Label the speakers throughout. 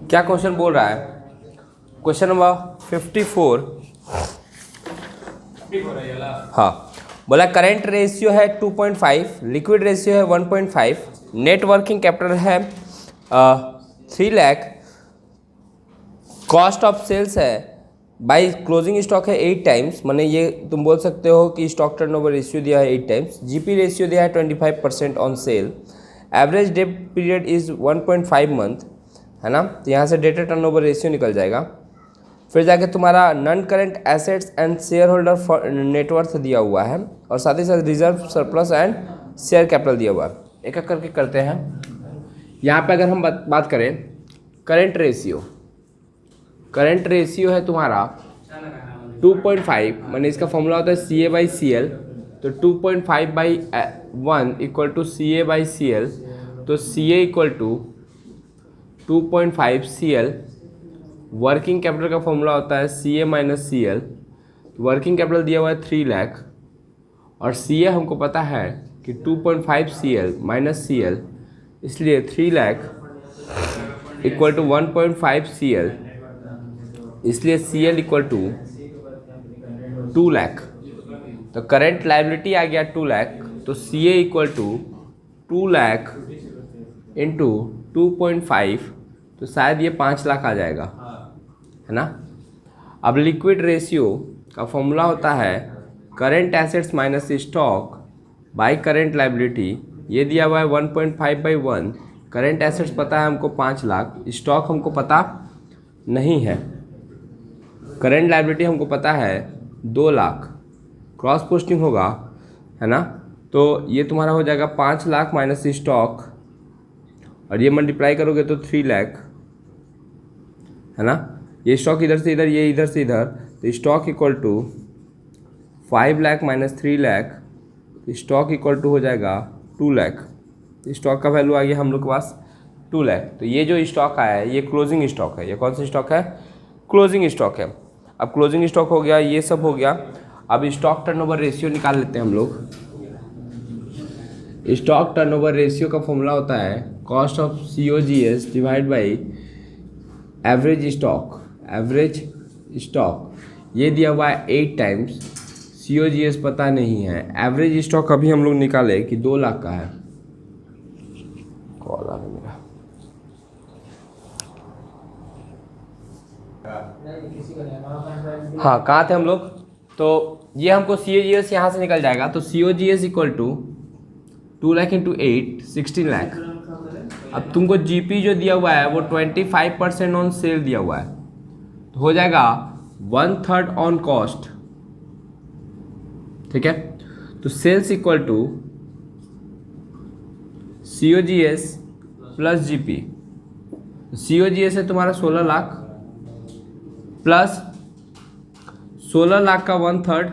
Speaker 1: क्या क्वेश्चन बोल रहा है? Question number 54। हाँ, बोला करेंट रेशियो है 2.5, लिक्विड रेशियो है 1.5, नेट वर्किंग कैपिटल है 3 लाख, कॉस्ट ऑफ सेल्स है बाई क्लोजिंग स्टॉक है 8 टाइम्स, माने ये तुम बोल सकते हो कि स्टॉक टर्नओवर रेशियो दिया है 8 टाइम्स, जीपी रेशियो दिया है 25% on sale, average debt period is 1.5 month, है ना। तो यहाँ से डेटा टर्नओवर रेशियो निकल जाएगा। फिर जाके तुम्हारा non current assets and share holder net worth दिया हुआ है और साथ ही साथ reserve surplus and share capital दिया हुआ है। एक एक करके करते हैं। यहाँ पे अगर हम बात करें करेंट रेशियो है तुम्हारा 2.5, माने इसका फॉर्मूला होता है CA/CL, तो 2.5/1 इक्वल टू CA/CL, तो CA equal to 2.5 CL। Working capital का फॉर्मूला होता है CA-CL, वर्किंग कैपिटल दिया हुआ है 3 लाख और CA हमको पता है कि 2.5 CL माइनस CL, इसलिए 3 लाख इक्वल टू 1.5 CL, इसलिए CL इक्वल टू 2 लाख। तो करेंट लायबिलिटी आ गया 2 लाख, तो CA equal to 2 lakh into 2.5, तो शायद ये 5 लाख आ जाएगा, है ना। अब लिक्विड रेशियो का फॉर्मूला होता है current assets minus stock by current liability, ये दिया हुआ है 1.5/1, करेंट एसेट्स पता है हमको 5 लाख, स्टॉक हमको पता नहीं है, करेंट लायबिलिटी हमको पता है 2 लाख, क्रॉस पोस्टिंग होगा, है ना। तो ये तुम्हारा हो जाएगा 5 लाख माइनस स्टॉक और ये मल्टीप्लाई करोगे तो 3 लाख, है ना। ये स्टॉक इधर से इधर, ये इधर से इधर, तो stock equal to 5 lakh minus 3 lakh, तो स्टॉक इक्वल टू हो जाएगा 2 लाख। स्टॉक का वैल्यू आ गया हम लोग के पास 2 लाख। तो ये जो स्टॉक आया है ये क्लोजिंग स्टॉक है। ये कौन सा स्टॉक है? क्लोजिंग स्टॉक है। अब क्लोजिंग स्टॉक हो गया, ये सब हो गया। अब स्टॉक टर्नओवर रेशियो निकाल लेते हैं हम लोग। स्टॉक टर्नओवर रेशियो का फॉर्मूला होता है cost of COGS divide by average stock, ये दिया हुआ है 8 टाइम्स, COGS पता नहीं है, एवरेज स्टॉक अभी हम लोग निकाले कि 2 लाख का है। कॉल आ रहा मेरा। हाँ, कहाँ थे हम लोग? तो ये हमको COGS यहाँ से निकल जाएगा, तो COGS equal to 2 lakh into 8, 16 lakh. अब तुमको GP जो दिया हुआ है वो 25% ऑन सेल दिया हुआ है, तो हो जाएगा 1/3 ऑन कॉस्ट, ठीक है। तो sales equal to COGS plus GP। COGS है तुम्हारा 16 लाख प्लस 16 लाख का 1/3,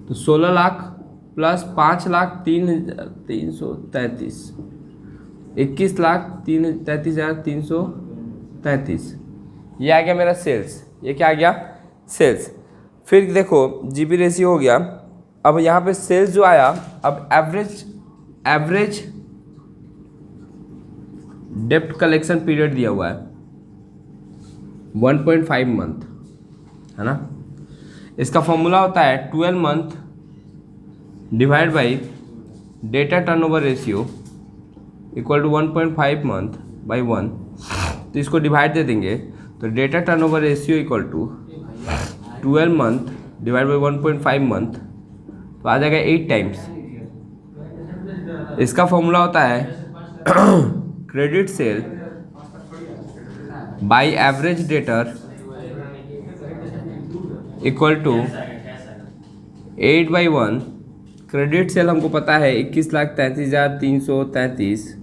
Speaker 1: तो 16 लाख प्लस 5 लाख 3,333, 21 लाख 33,333, ये आ गया मेरा सेल्स। ये क्या आ गया? सेल्स। फिर देखो GP रेशियो हो गया। अब यहाँ पे सेल्स जो आया, अब एवरेज डेप्ट कलेक्शन पीरियड दिया हुआ है 1.5 मंथ, है ना। इसका फॉर्मूला होता है 12 month divide by debtor turnover ratio equal to 1.5 month by 1, तो इसको डिवाइड दे देंगे, तो debtor turnover ratio equal to 12 month divide by 1.5 month, तो आ जाएगा 8 टाइम्स। इसका फॉर्मूला होता है credit sale by average debtor equal to 8/1, credit sale हमको पता है 21,33,333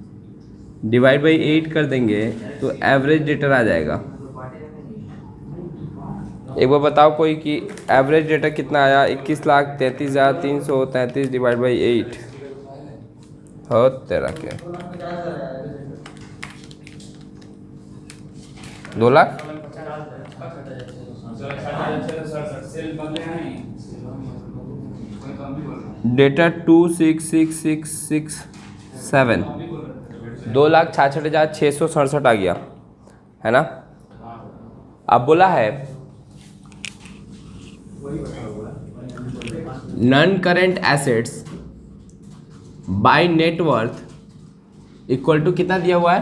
Speaker 1: डिवाइड बाई 8 कर देंगे तो एवरेज डेटर आ जाएगा। एक बार बताओ कोई कि एवरेज डेटा कितना आया? 21,33,333 डिवाइड बाई 8 हो तेरा क्या 2 लाख। डेटा 266,667 2,66,667 आ गया, है ना। अब बोला है non current assets by net worth equal to कितना दिया हुआ है?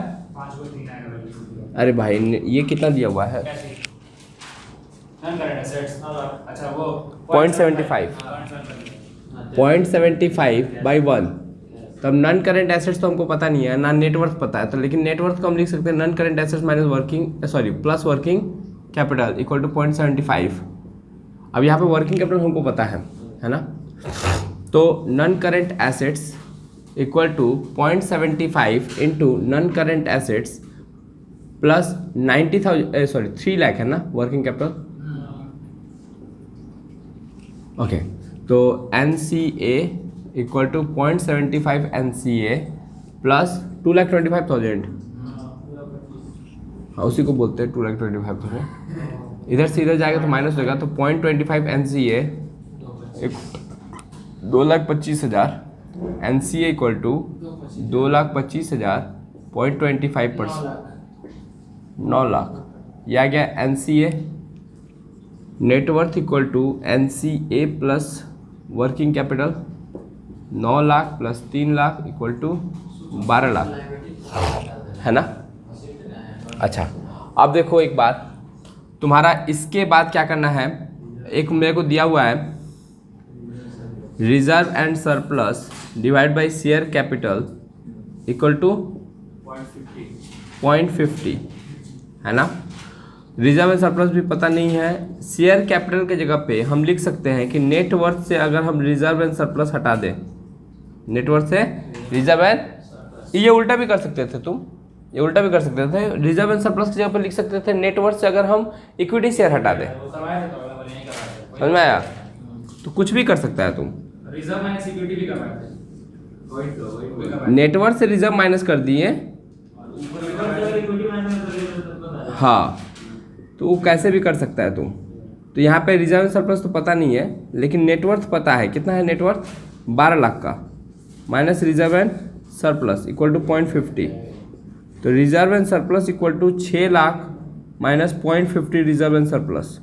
Speaker 1: अरे भाई ये कितना दिया हुआ है? 0.75 बाई 1। तब नॉन करेंट एसेट्स तो हमको पता नहीं है ना, नेटवर्थ पता है, तो लेकिन नेटवर्थ को हम लिख सकते हैं non current assets minus plus working capital equal to 0.75। अब यहाँ पे वर्किंग कैपिटल हमको पता है ना। तो non current assets equal to 0.75 into non current assets plus 3 lakh है ना वर्किंग कैपिटल। ओके, तो NCA equal to 0.75 NCA plus 2,25,000, हाँ उसी को बोलते हैं 2,25,000। इधर से इधर जाएगा तो माइनस होगा, तो 0.25 NCA 2,25,000 NCA equal to 2,25,000 0.25% 9 lakh. यह आ गया NCA। Net worth equal to NCA plus working capital 9 lakh plus 3 lakh equal to 12 lakh, है ना। अच्छा, अब देखो एक बात, तुम्हारा इसके बाद क्या करना है, एक मेरे को दिया हुआ है reserve and surplus divide by share capital equal to 0.50, है ना। रिजर्व एंड सरप्लस भी पता नहीं है। शेयर कैपिटल के जगह पे हम लिख सकते हैं कि नेटवर्थ से अगर हम रिजर्व एंड सरप्लस हटा दें, नेटवर्थ से रिजर्व एंड, ये उल्टा भी कर सकते थे तुम, ये उल्टा भी कर सकते थे। रिजर्व एंड सरप्लस की जगह पर लिख सकते थे नेटवर्थ से अगर हम इक्विटी शेयर हटा दें, समझ में आया। तो कुछ भी कर सकता है तुम,
Speaker 2: रिजर्व माइनस इक्विटी भी करवाए थे,
Speaker 1: नेटवर्थ से रिजर्व माइनस कर दिए, हाँ, तो वो कैसे भी कर सकता है तुम। तो यहाँ पे रिजर्व एंड सरप्लस तो पता नहीं है, लेकिन नेटवर्थ पता है। कितना है नेटवर्थ? 12 लाख का, minus reserve and surplus equal to 0.50। तो reserve and surplus equal to 6 lakh minus 0.50 reserve and surplus.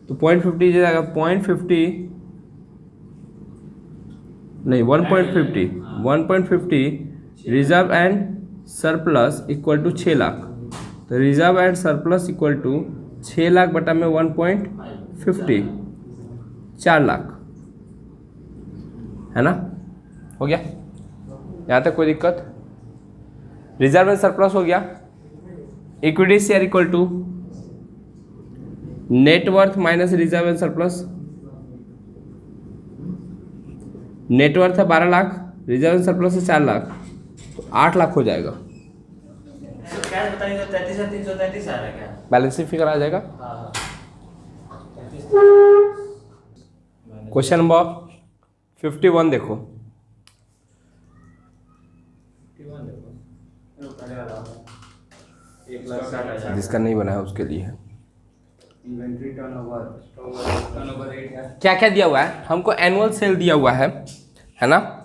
Speaker 1: तो 0.50 जाएगा 0.50 नहीं 1.50 reserve and surplus equal to 6 lakh. तो reserve and surplus equal to 6 lakh बटा में 1.50, 4 लाख, है ना। हो गया यहाँ तक, कोई दिक्कत? रिजर्व एंड सरप्लस हो गया। Equity share equal to net worth minus reserve and surplus. Net worth है 12 लाख, रिजर्व एंड सरप्लस है 4 लाख, तो 8 लाख हो जाएगा। बैलेंस शीट फिगर आ जाएगा। क्वेश्चन नंबर 51 देखो, जिसका नहीं बना है उसके लिए है।
Speaker 2: इन्वेंट्री टर्नओवर
Speaker 1: क्या क्या दिया हुआ है हमको? एनुअल सेल दिया हुआ है ना।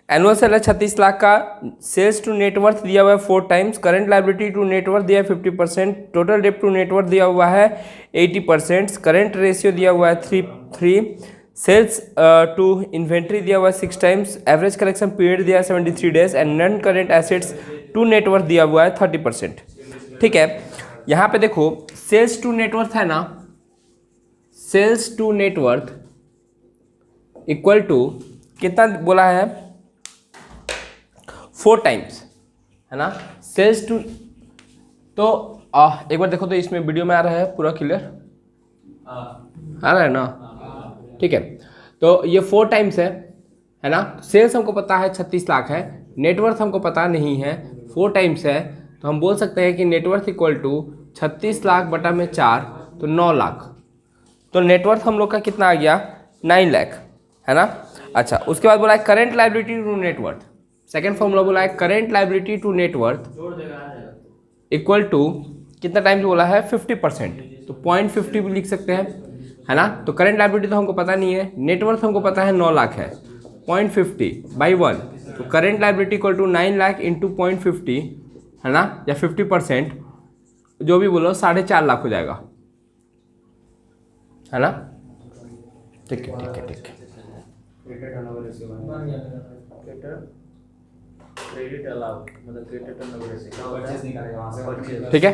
Speaker 1: एनुअल सेल है 36 लाख का। सेल्स टू नेटवर्थ दिया हुआ है 4 times. Current liability to net worth दिया है 50%। टोटल डेट टू नेटवर्थ दिया हुआ है 80%। करंट रेशियो दिया हुआ है 3। सेल्स टू इन्वेंट्री दिया हुआ है 6 टाइम्स। एवरेज कलेक्शन पीरियड दिया है 73 days and non current assets to net worth दिया हुआ है 30%। ठीक है, यहाँ पे देखो सेल्स टू नेटवर्थ है ना, sales to net worth equal to कितना बोला है? 4 टाइम्स, है ना। सेल्स टू, तो एक बार देखो तो इसमें वीडियो में आ रहा है पूरा क्लियर आ रहा है ना? ठीक है, तो ये 4 टाइम्स है ना। सेल्स हमको पता है 36 लाख है, नेटवर्थ हमको पता नहीं है, 4 टाइम्स है, तो हम बोल सकते हैं कि नेटवर्थ इक्वल टू 36 लाख बटा में 4, तो 9 लाख। तो नेटवर्थ हम लोग का कितना आ गया? 9 लाख, है ना। अच्छा, उसके बाद बोला है current liability to net worth. Second formula बोला है current liability to net worth equal to कितना टाइम्स बोला है? 50%। तो 0.50 भी लिख सकते हैं, है ना। तो करंट लायबिलिटी तो हमको पता नहीं है, नेटवर्थ हमको पता है 9 लाख है, 0.50 बाई 1। तो current liability equal to 9 lakh into 0.50, है ना, या 50%, जो भी बोलो 4.5 लाख हो जाएगा, है ना। ठीक है ठीक है ठीक है।
Speaker 2: Credit turnover ratio credit allow मतलब क्रेडिट टर्नओवर रेशियो परचेज निकालेगा वहां से परचेज।
Speaker 1: ठीक है,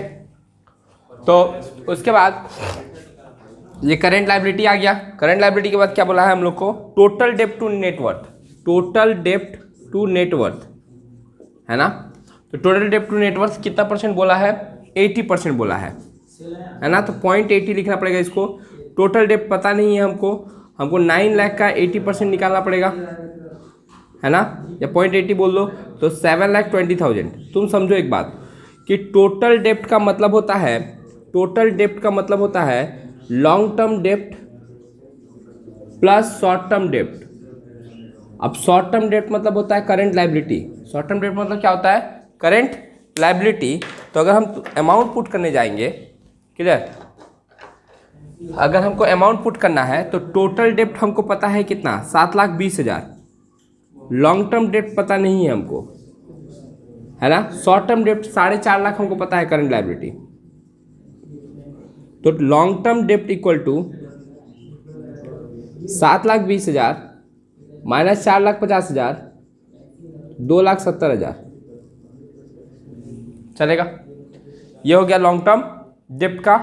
Speaker 1: तो उसके बाद ये करंट लायबिलिटी आ गया। करंट लायबिलिटी के बाद क्या बोला है हम लोग को, टोटल डेप्ट टू नेटवर्थ, टोटल डेप्ट टू नेटवर्थ, है ना। तो टोटल डेप्ट टू नेटवर्थ कितना परसेंट बोला है, 80% बोला है ना। तो 0.80 लिखना पड़ेगा इसको। टोटल डेप्ट पता नहीं है हमको 9 लाख का 80% निकालना पड़ेगा, है ना, या 0.80 बोल दो तो 7,20,000। तुम समझो एक बात कि टोटल डेप्ट का मतलब होता है, टोटल डेप्ट का मतलब होता है लॉन्ग टर्म डेप्ट प्लस शॉर्ट टर्म डेप्ट। अब शॉर्ट टर्म डेप्ट मतलब होता है करंट लायबिलिटी, शॉर्ट टर्म डेप्ट मतलब क्या होता है, करंट लायबिलिटी। तो अगर हम अमाउंट पुट करने जाएंगे, क्लियर, अगर हमको अमाउंट पुट करना है तो टोटल डेप्ट हमको पता है कितना, 7,20,000। लॉन्ग टर्म डेप्ट पता नहीं है हमको, है ना। शॉर्ट टर्म डेप्ट 4.5 लाख हमको पता है करंट लायबिलिटी। तो लॉन्ग टर्म डेप्ट इक्वल टू 7,20,000 माइनस 4,50,000, 2,70,000 चलेगा। ये हो गया लॉन्ग टर्म डेप्ट का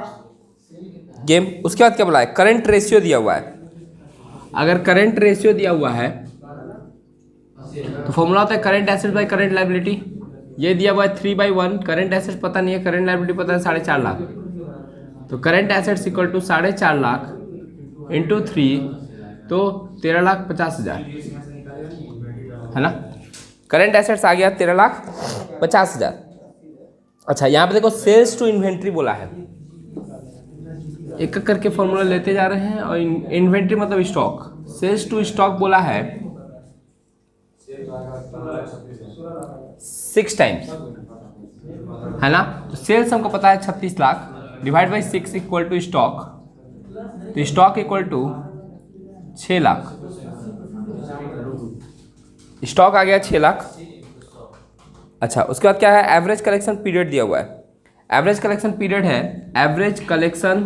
Speaker 1: गेम। उसके बाद क्या बोला है, करंट रेशियो दिया हुआ है। अगर करंट रेशियो दिया हुआ है तो फॉर्मूला होता है current asset by current liability. ये दिया हुआ है 3/1, करंट एसेट पता नहीं है, करंट लायबिलिटी पता है 4.5 लाख। तो current assets equal to 4.5 lakh into 3, तो 13,50,000, है ना। करंट एसेट्स आ गया 13,50,000। अच्छा, यहाँ पे देखो सेल्स टू इन्वेंट्री बोला है, एक एक करके फॉर्मूला लेते जा रहे हैं। और इन्वेंट्री मतलब स्टॉक, सेल्स टू स्टॉक बोला है 6 टाइम्स, है ना। तो सेल्स हमको पता है 36 lakh, divide by 6 equal to stock, तो stock equal to 6 lakh, stock आ गया 6 लाख। अच्छा, उसके बाद क्या है, एवरेज कलेक्शन पीरियड दिया हुआ है। एवरेज कलेक्शन पीरियड है, एवरेज कलेक्शन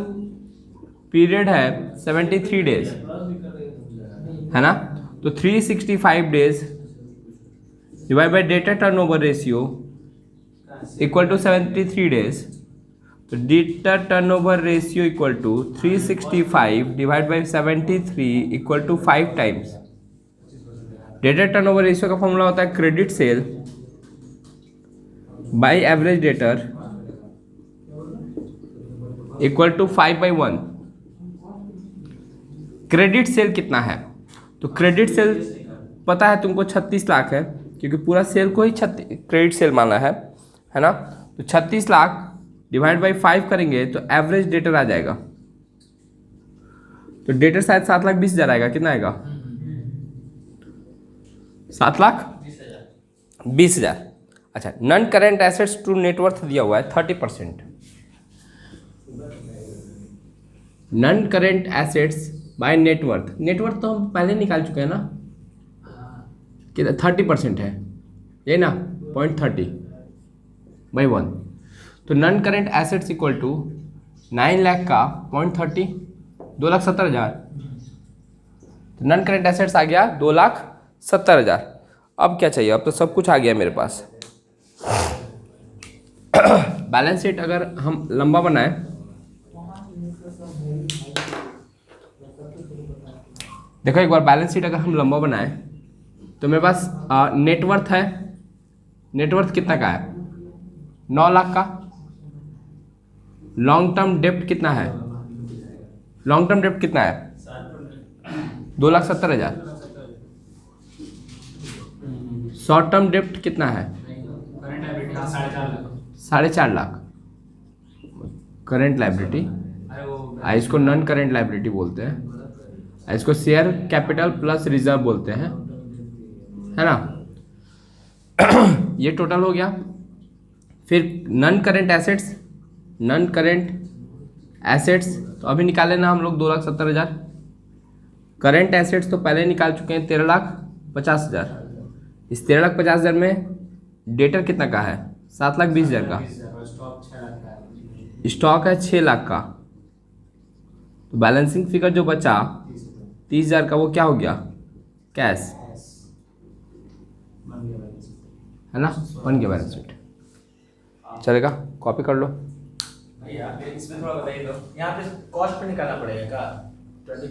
Speaker 1: पीरियड है 73 डेज, है ना। तो 365 days divide by debtor turnover ratio equal to 73 days. तो debtor turnover ratio equal to 365 divide by 73 equal to 5 times. Debtor turnover ratio का फॉर्मूला होता है credit sale by average debtor equal to 5/1। Credit sale कितना है, तो credit sale पता है तुमको 36 लाख है, क्योंकि पूरा सेल को ही क्रेडिट सेल माना है ना। तो 36 लाख डिवाइड बाई 5 करेंगे तो एवरेज डेटर आ जाएगा। तो डेटर शायद 7,20,000 आएगा, कितना आएगा, 7,20,000। अच्छा, non current assets to net worth दिया हुआ है 30%। Non current assets by net worth, net worth तो हम पहले निकाल चुके हैं ना, कितना 30% है ये ना, 0.30/1। तो non current assets equal to 9 lakh का 0.30, 2,70,000। तो नॉन करेंट एसेट्स आ गया 2,70,000। अब क्या चाहिए, अब तो सब कुछ आ गया मेरे पास। बैलेंस शीट अगर हम लंबा बनाए, देखो एक बार बैलेंस शीट अगर हम लंबा बनाए तो मेरे पास नेटवर्थ है, नेटवर्थ कितना का है, 9 लाख का। लॉन्ग टर्म डेप्ट कितना है, लॉन्ग टर्म डेप्ट कितना है, 2,70,000। शॉर्ट टर्म डेप्ट कितना है, 4.5 लाख। करंट लायबिलिटी, इसको नॉन करंट लायबिलिटी बोलते हैं, इसको शेयर कैपिटल प्लस रिजर्व बोलते हैं, है ना। ये टोटल हो गया। फिर non current assets, non current assets तो अभी निकाले ना हम लोग 2,70,000। करंट एसेट्स तो पहले निकाल चुके हैं 13,50,000। इस 13,50,000 में डेटर कितना का है, 7,20,000 का।
Speaker 3: स्टॉक 6 लाख का है।
Speaker 1: स्टॉक है 6 लाख का, तो बैलेंसिंग फिगर जो बचा 30,000 का, वो क्या हो गया? कैश,
Speaker 3: बन गया बैलेंस।
Speaker 1: है ना, बन गया बैलेंस शीट। चलेगा, कॉपी कर लो।
Speaker 2: भैया इसमें थोड़ा बताइए तो यहाँ पे कॉस्ट पे निकालना पड़ेगा क्या? 20